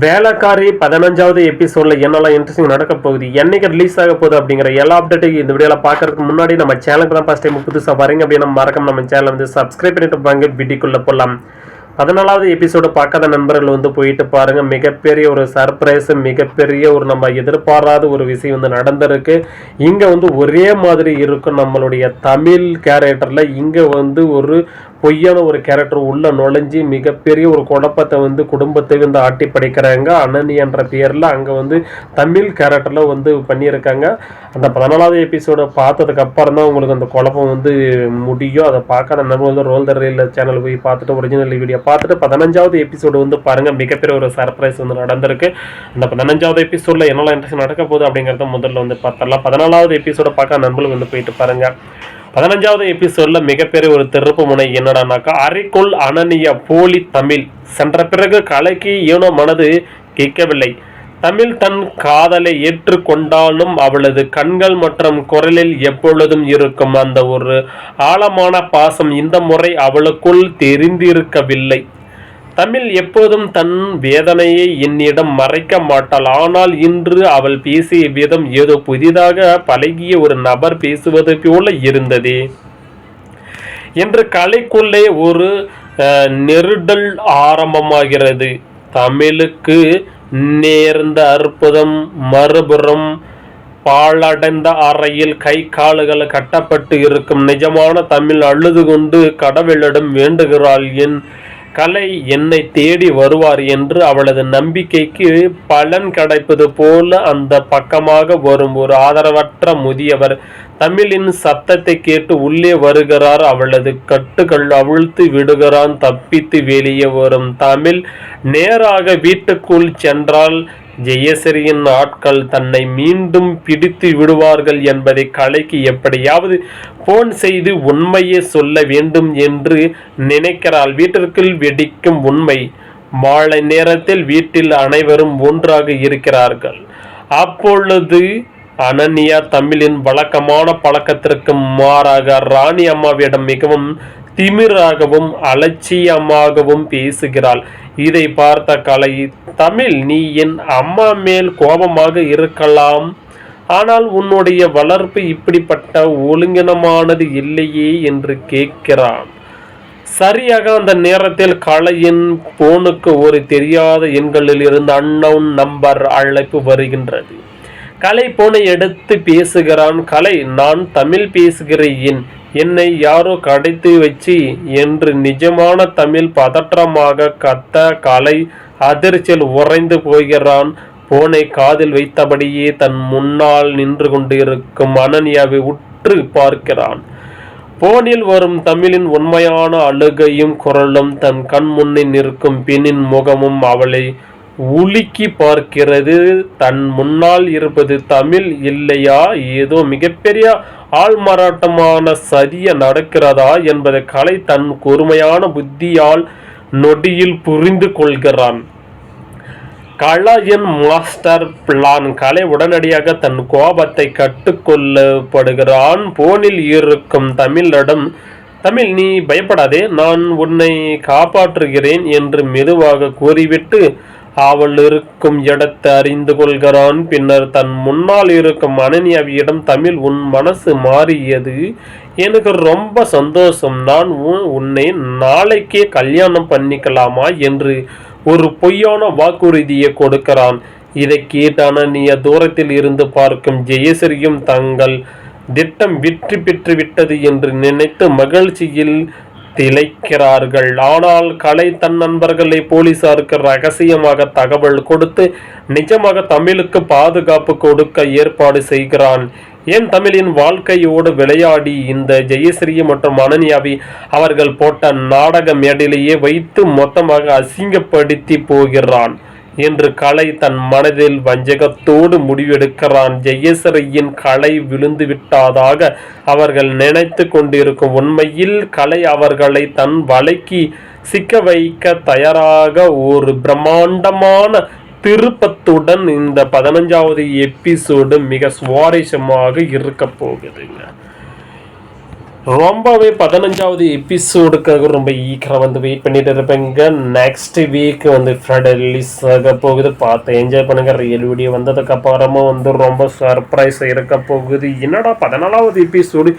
வேலைக்காரி 15வது எபிசோட்ல என்னெல்லாம் இன்ட்ரெஸ்டிங் நடக்க போகுது, என்னைக்கு ரிலீஸ் ஆக போகுது அப்படிங்கிற எல்லா அப்டேட்டையும் இந்த வீடியோல பார்க்கறதுக்கு முன்னாடி நம்ம சேனலுக்கு தான் ஃபர்ஸ்ட் டைம் புதுசாக வரீங்க அப்படின்னா மறக்காம நம்ம சேனலை வந்து சப்ஸ்கிரைப் பண்ணிட்டு வாங்க. வீடியோக்குள்ள போகலாம். 14வது எபிசோடு பார்க்காத நண்பர்கள் வந்து போயிட்டு பாருங்க. மிகப்பெரிய ஒரு சர்ப்ரைஸ், மிகப்பெரிய ஒரு நம்ம எதிர்பாராத ஒரு விஷயம் வந்து நடந்திருக்கு. இங்க வந்து ஒரே மாதிரி இருக்கும் நம்மளுடைய தமிழ் கேரக்டர்ல. இங்க வந்து ஒரு பொய்யான ஒரு கேரக்டர் உள்ள நுழைஞ்சி மிகப்பெரிய ஒரு குழப்பத்தை வந்து குடும்பத்தை வந்து ஆட்டி படைக்கிறாங்க. அனனி என்ற பேரில் அங்கே வந்து தமிழ் கேரக்டரில் வந்து பண்ணியிருக்காங்க. அந்த 14வது எபிசோடை பார்த்ததுக்கு அப்புறம் தான் உங்களுக்கு அந்த குழப்பம் வந்து முடியும். அதை பார்க்காத நம்ம வந்து ரோல் த ரீல் சேனல் போய் பார்த்துட்டு ஒரிஜினல் வீடியோ பார்த்துட்டு 15வது எபிசோடு வந்து பாருங்கள். மிகப்பெரிய ஒரு சர்ப்ரைஸ் வந்து நடந்திருக்கு. அந்த 15வது எபிசோடில் என்னெல்லாம் இன்ட்ரெஸ்ட் நடக்க போகுது அப்படிங்கிறத முதல்ல வந்து பார்த்தரலாம். 14வது எபிசோடை பார்க்க நண்பர்கள் வந்து போயிட்டு பாருங்கள். 15வது எபிசோட்ல மிகப்பெரிய ஒரு திருப்பு முனை என்னடானாக்கா, அறைக்குள் அனனியா போலி தமிழ் சென்ற பிறகு கலைக்கு ஏனோ மனது கேட்கவில்லை. தமிழ் தன் காதலை ஏற்றுக்கொண்டாலும் அவளது கண்கள் மற்றும் குரலில் எப்பொழுதும் இருக்கும் அந்த ஒரு ஆழமான பாசம் இந்த முறை அவளுக்குள் தெரிந்திருக்கவில்லை. தமிழ் எப்போதும் தன் வேதனையை என்னிடம் மறைக்க மாட்டாள். ஆனால் இன்று அவள் பேசிய விதம் ஏதோ புதிதாக பழகிய ஒரு நபர் பேசுவது போல இருந்ததே என்று கலைக்குள்ளே ஒரு நெருடல் ஆரம்பமாகிறது. தமிழுக்கு நேர்ந்த அற்புதம் மறுபுறம் பாழடைந்த அறையில் கை கால்கள் கட்டப்பட்டு இருக்கும் நிஜமான தமிழ் அழுது கொண்டு கடவுளிடம் வேண்டுகிறாள். என் கலை என்னை தேடி வருவார் என்று அவளது நம்பிக்கைக்கு பலன் கிடைப்பது போல அந்த பக்கமாக வரும் ஒரு ஆதரவற்ற முதியவர் தமிழின் சத்தத்தை கேட்டு உள்ளே வருகிறார். அவளது கட்டுகள் அவிழ்த்து விடுகிறான். தப்பித்து வெளியே வரும் தமிழ் நேராக வீட்டுக்குள் சென்றால் ஜெயஸ்ரீயின் ஆட்கள் தன்னை மீண்டும் பிடித்து விடுவார்கள் என்பதை கலைக்கு எப்படியாவது போன் செய்து உண்மையை சொல்ல வேண்டும் என்று நினைக்கிறாள். வீட்டிற்குள் வெடிக்கும் உண்மை. மாலை நேரத்தில் வீட்டில் அனைவரும் ஒன்றாக இருக்கிறார்கள். அப்பொழுது அனன்யா தமிழின் வழக்கமான பழக்கத்திற்கு மாறாக ராணி அம்மாவிடம் மிகவும் திமிராகவும் அலட்சியமாகவும் பேசுகிறாள். இதை பார்த்த கலை, தமிழ், நீ என் அம்மா மேல் கோபமாக இருக்கலாம், ஆனால் உன்னுடைய வளர்ப்பு இப்படிப்பட்ட ஒழுங்கினமானது இல்லையே என்று கேட்கிறான். சரியாக அந்த நேரத்தில் கலையின் போனுக்கு ஒரு தெரியாத எண்களில் இருந்து அன்னவுன் நம்பர் அழைப்பு வருகின்றது. கலை போனை எடுத்து பேசுகிறான். கலை, நான் தமிழ் பேசுகிறேன், என்னை யாரோ கடைத்து வச்சு என்று நிஜமான தமிழ் பதற்றமாக கத்த கலை அதிர்ச்சியில் உறைந்து போகிறான். போனை காதில் வைத்தபடியே தன் முன்னால் நின்று கொண்டிருக்கும் அனன்யாவை உற்று பார்க்கிறான். போனில் வரும் தமிழின் உண்மையான அழுகையும் குரலும், தன் கண் முன்னே நிற்கும் பெண்ணின் முகமும் அவளை உலுக்கி பார்க்கிறது. தன் முன்னால் இருப்பது தமிழ் இல்லையா, ஏதோ மிகப்பெரிய ஆள்மாறாட்டமான சதிய நடக்கிறதா என்பதை கலை தன் கூர்மையான புத்தியால் நொடியில் புரிந்து கொள்கிறான். கலையின் மாஸ்டர் பிளான். கலை உடனடியாக தன் கோபத்தை கட்டுக்கொள்ளப்படுகிறான். போனில் இருக்கும் தமிழிடம், தமிழ், நீ பயப்படாதே, நான் உன்னை காப்பாற்றுகிறேன் என்று மெதுவாக கூறிவிட்டு அவள் இருக்கும் இடத்தை அறிந்து கொள்கிறான். பின்னர் தன் முன்னால் இருக்கும் அனன்யாவியிடம், தமிழ், உன் மனசு மாறியது எனக்கு ரொம்ப சந்தோஷம், நான் உன்னை நாளைக்கே கல்யாணம் பண்ணிக்கலாமா என்று ஒரு பொய்யான வாக்குறுதியை கொடுக்கிறான். இதை கேட்ட அனன்யா தூரத்தில் இருந்து பார்க்கும் ஜெயஸ்ரீயும் தங்கள் திட்டம் வெற்றி பெற்று விட்டது என்று நினைத்து மகிழ்ச்சியில் திளைக்கிறார்கள். ஆனால் கலை தன் நண்பர்களை போலீசாருக்கு ரகசியமாக தகவல் கொடுத்து நிஜமாக தமிழுக்கு பாதுகாப்பு கொடுக்க ஏற்பாடு செய்கிறான். ஏன் தமிழின் வாழ்க்கையோடு விளையாடி இந்த ஜெயஸ்ரீ மற்றும் அனன்யாவை அவர்கள் போட்ட நாடக மேடையிலேயே வைத்து மொத்தமாக அசிங்கப்படுத்தி போகிறான் என்று கலை தன் மனதில் வஞ்சகத்தோடு முடிவெடுக்கிறான். ஜெயஸ்ரீயின் கலை விழுந்து விட்டதாக அவர்கள் நினைத்து கொண்டிருக்கும் உண்மையில் கலை அவர்களை தன் வலைக்கு சிக்க வைக்க தயாராக ஒரு பிரம்மாண்டமான திருப்பத்துடன் இந்த 15வது எபிசோடு மிக சுவாரஸ்யமாக இருக்க போகுதுங்க. ரொம்பவே 15வது எபிசோடுக்காக ரொம்ப ஈக்கராக வந்து வெயிட் பண்ணிட்டு இருப்பேங்க. நெக்ஸ்ட் வீக் வந்து ஃப்ரைடே ரிலீஸ் ஆக போகுது. பார்த்து என்ஜாய் பண்ணுங்க. ரியல் வீடியோ வந்ததுக்கு அப்புறமா வந்து ரொம்ப சர்ப்ரைஸ் இருக்க போகுது. என்னடா 14வது எபிசோடு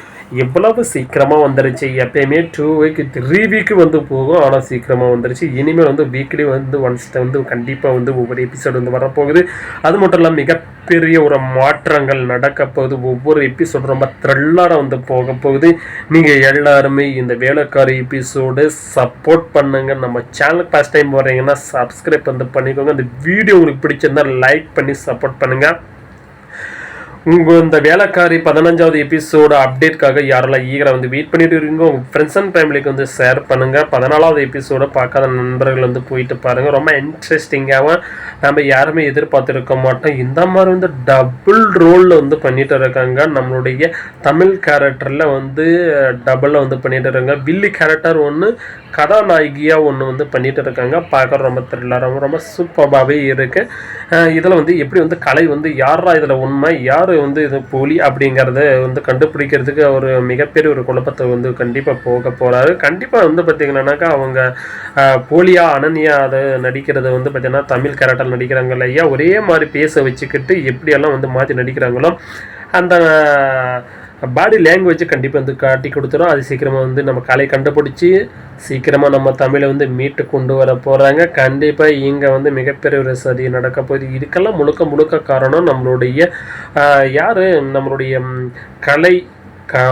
எவ்வளவு சீக்கிரமாக வந்துருச்சு. எப்பயுமே 2 வீக் 3 வீக்கு வந்து போகும், ஆனால் சீக்கிரமாக வந்துருச்சு. இனிமேல் வந்து வீக்லி வந்து ஒன்ஸ் வந்து கண்டிப்பாக வந்து ஒவ்வொரு எபிசோடு வந்து வரப்போகுது. அது மட்டும் இல்லாமல் மிகப்பெரிய ஒரு மாற்றங்கள் நடக்க போகுது. ஒவ்வொரு எபிசோடு ரொம்ப த்ரில்லராக வந்து போக போகுது. நீங்கள் எல்லாருமே இந்த வேலைக்காரி எபிசோடு சப்போர்ட் பண்ணுங்க. நம்ம சேனலுக்கு ஃபர்ஸ்ட் டைம் வரீங்கன்னா சப்ஸ்கிரைப் வந்து பண்ணிக்கோங்க. இந்த வீடியோ உங்களுக்கு பிடிச்சிருந்தா லைக் பண்ணி சப்போர்ட் பண்ணுங்கள். உங்கள் இந்த வேலைக்காரி 15வது எபிசோட அப்டேட்காக யாரெல்லாம் ஈகராக வந்து வெயிட் பண்ணிட்டு இருக்கீங்க, உங்கள் ஃப்ரெண்ட்ஸ் அண்ட் ஃபேமிலிக்கு வந்து ஷேர் பண்ணுங்கள். 14வது எபிசோட பார்க்காத நண்பர்கள் வந்து போயிட்டு பாருங்கள். ரொம்ப இன்ட்ரெஸ்டிங்காகவும் நம்ம யாருமே எதிர்பார்த்துருக்க மாட்டோம். இந்த மாதிரி வந்து டபுள் ரோலில் வந்து பண்ணிட்டு இருக்காங்க. நம்மளுடைய தமிழ் கேரக்டரில் வந்து டபுளில் வந்து பண்ணிட்டு இருக்காங்க. வில்லி கேரக்டர் ஒன்று, கதாநாயகியாக ஒன்று வந்து பண்ணிட்டு இருக்காங்க. பார்க்க ரொம்ப த்ரில்லராகவும் ரொம்ப சூப்பராகவே இருக்குது. இதில் வந்து எப்படி வந்து கலை வந்து யாரா இதில் உண்மை, யார் வந்து இது போலி அப்படிங்கிறத வந்து கண்டுபிடிக்கிறதுக்கு ஒரு மிகப்பெரிய ஒரு குழப்பத்தை வந்து கண்டிப்பாக போக போகிறாரு. கண்டிப்பாக வந்து பார்த்திங்கன்னாக்கா அவங்க போலியா அனன்யா அதை நடிக்கிறத வந்து பார்த்திங்கன்னா தமிழ் கேரக்டர் நடிக்கிறாங்க இல்லையா, ஒரே மாதிரி பேச வச்சுக்கிட்டு எப்படியெல்லாம் வந்து மாற்றி நடிக்கிறாங்களோ அந்த பாடி லாங்குவேஜ் கண்டிப்பாக வந்து காட்டி கொடுத்துரும். அது சீக்கிரமாக வந்து நம்ம கலை கண்டுபிடிச்சி சீக்கிரமாக நம்ம தமிழை வந்து மீட்டு கொண்டு வர போகிறாங்க. கண்டிப்பாக இங்கே வந்து மிகப்பெரிய ஒரு சதி நடக்க போகுது. இதுக்கெல்லாம் முழுக்க முழுக்க காரணம் நம்மளுடைய யார், நம்மளுடைய கலை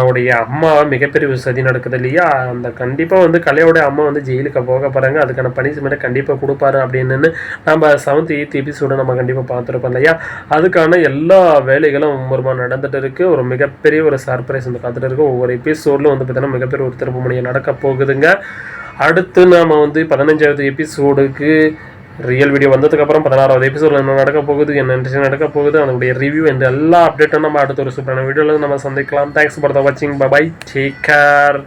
உடைய அம்மா மிகப்பெரிய ஒரு சதி நடக்குது இல்லையா. அந்த கண்டிப்பாக வந்து கலையோடைய அம்மா வந்து ஜெயிலுக்கு போக போகிறாங்க. அதுக்கான பனிஷ்மெண்ட்டை கண்டிப்பாக கொடுப்பாரு அப்படின்னு நம்ம 7th 8th எபிசோடு நம்ம கண்டிப்பாக பார்த்துருப்போம் இல்லையா. அதுக்கான எல்லா வேலைகளும் மும்முரமாக நடந்துட்டு இருக்குது. ஒரு மிகப்பெரிய ஒரு சர்ப்ரைஸ் வந்து காத்துட்டு இருக்குது. ஒவ்வொரு எபிசோடில் வந்து பார்த்தீங்கன்னா மிகப்பெரிய ஒரு திருப்பு முனையை நடக்க போகுதுங்க. அடுத்து நாம் வந்து 15வது எபிசோடுக்கு ரியல் வீடியோ வந்ததுக்கப்புறம் 16வது எபிசோடில் என்ன நடக்க போகுது, என்ன இன்ட்ரெஸ்ட் நடக்க போகுது, அதனுடைய ரிவ்யூ என்ற எல்லா அப்டேட்டும் நம்ம அடுத்த ஒரு சூப்பரான வீடியோவில் நம்ம சந்திக்கலாம். தேங்க்ஸ் ஃபார் த வாட்சிங். Bye, take care.